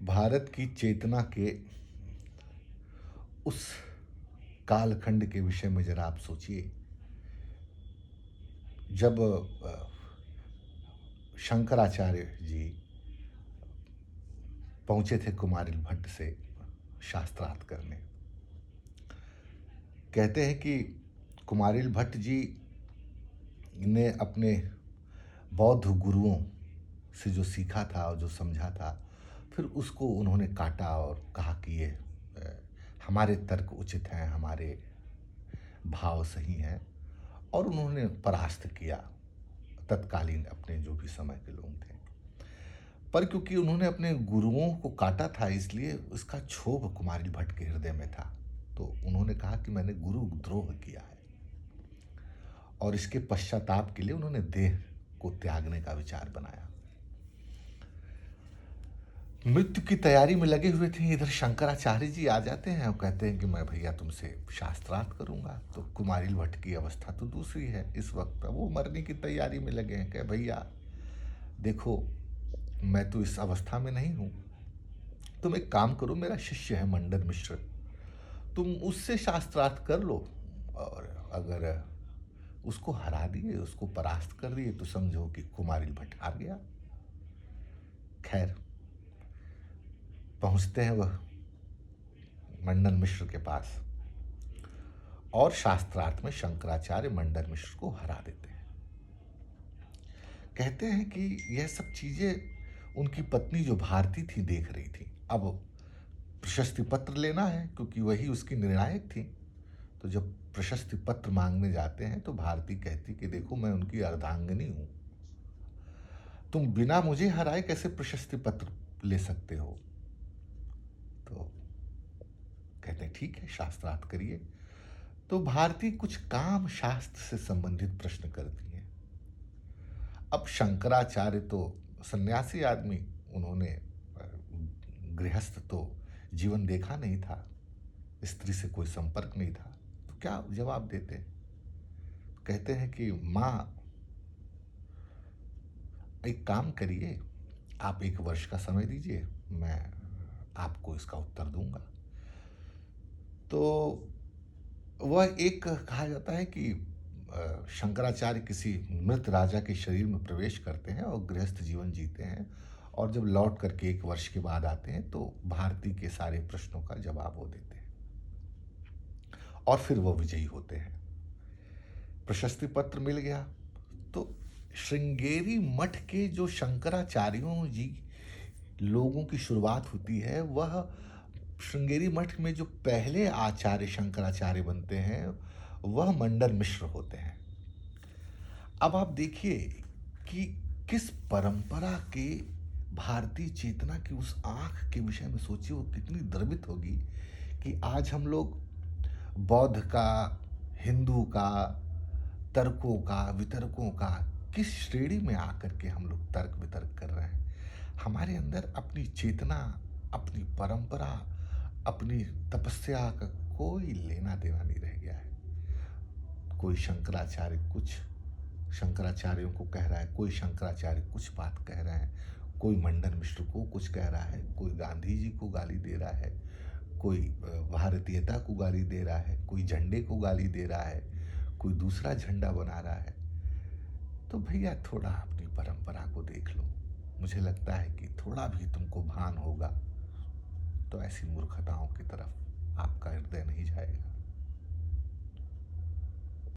भारत की चेतना के उस कालखंड के विषय में ज़रा आप सोचिए, जब शंकराचार्य जी पहुँचे थे कुमारिल भट्ट से शास्त्रार्थ करने। कहते हैं कि कुमारिल भट्ट जी ने अपने बौद्ध गुरुओं से जो सीखा था और जो समझा था, फिर उसको उन्होंने काटा और कहा कि ये हमारे तर्क उचित हैं, हमारे भाव सही हैं, और उन्होंने परास्त किया तत्कालीन अपने जो भी समय के लोग थे। पर क्योंकि उन्होंने अपने गुरुओं को काटा था, इसलिए उसका क्षोभ कुमारिल भट्ट के हृदय में था। तो उन्होंने कहा कि मैंने गुरु द्रोह किया है, और इसके पश्चाताप के लिए उन्होंने देह को त्यागने का विचार बनाया। मृत्यु की तैयारी में लगे हुए थे। इधर शंकराचार्य जी आ जाते हैं और कहते हैं कि मैं भैया तुमसे शास्त्रार्थ करूंगा। तो कुमारिल भट्ट की अवस्था तो दूसरी है, इस वक्त वो मरने की तैयारी में लगे हैं। कहे भैया देखो, मैं तो इस अवस्था में नहीं हूं, तुम एक काम करो, मेरा शिष्य है मंडन मिश्र, तुम उससे शास्त्रार्थ कर लो, और अगर उसको हरा दिए, उसको परास्त कर दिए, तो समझो कि कुमारिल भट्ट हार गया। खैर, पहुंचते हैं वह मंडन मिश्र के पास, और शास्त्रार्थ में शंकराचार्य मंडन मिश्र को हरा देते हैं। कहते हैं कि यह सब चीजें उनकी पत्नी जो भारती थी देख रही थी। अब प्रशस्ति पत्र लेना है, क्योंकि वही उसकी निर्णायक थी। तो जब प्रशस्ति पत्र मांगने जाते हैं तो भारती कहती कि देखो, मैं उनकी अर्धांगिनी हूं, तुम बिना मुझे हराए कैसे प्रशस्ति पत्र ले सकते हो। तो कहते हैं ठीक है, शास्त्रार्थ करिए। तो भारती कुछ काम शास्त्र से संबंधित प्रश्न करती हैं। अब शंकराचार्य तो सन्यासी आदमी, उन्होंने गृहस्थ तो जीवन देखा नहीं था, स्त्री से कोई संपर्क नहीं था, तो क्या जवाब देते हैं। कहते हैं कि माँ, एक काम करिए, आप 1 वर्ष का समय दीजिए, मैं आपको इसका उत्तर दूंगा। तो वह एक कहा जाता है कि शंकराचार्य किसी मृत राजा के शरीर में प्रवेश करते हैं और गृहस्थ जीवन जीते हैं, और जब लौट करके 1 वर्ष के बाद आते हैं तो भारती के सारे प्रश्नों का जवाब वो देते हैं, और फिर वो विजयी होते हैं। प्रशस्ति पत्र मिल गया। तो श्रृंगेरी मठ के जो शंकराचार्यों जी लोगों की शुरुआत होती है, वह श्रृंगेरी मठ में जो पहले आचार्य शंकराचार्य बनते हैं वह मंडन मिश्र होते हैं। अब आप देखिए कि किस परंपरा के भारतीय चेतना की उस आंख के विषय में सोचिए, वो कितनी द्रवित होगी कि आज हम लोग बौद्ध का, हिंदू का, तर्कों का, वितर्कों का किस श्रेणी में आकर के हम लोग तर्क वितर्क कर रहे हैं। हमारे अंदर अपनी चेतना, अपनी परंपरा, अपनी तपस्या का कोई लेना देना नहीं रह गया है। कोई शंकराचार्य कुछ शंकराचार्यों को कह रहा है, कोई शंकराचार्य कुछ बात कह रहे हैं, कोई मंडन मिश्र को कुछ कह रहा है, कोई गांधी जी को गाली दे रहा है, कोई भारतीयता को गाली दे रहा है, कोई झंडे को गाली दे रहा है, कोई दूसरा झंडा बना रहा है। तो भैया थोड़ा अपनी परंपरा को देख लो। मुझे लगता है कि थोड़ा भी तुमको भान होगा तो ऐसी मूर्खताओं की तरफ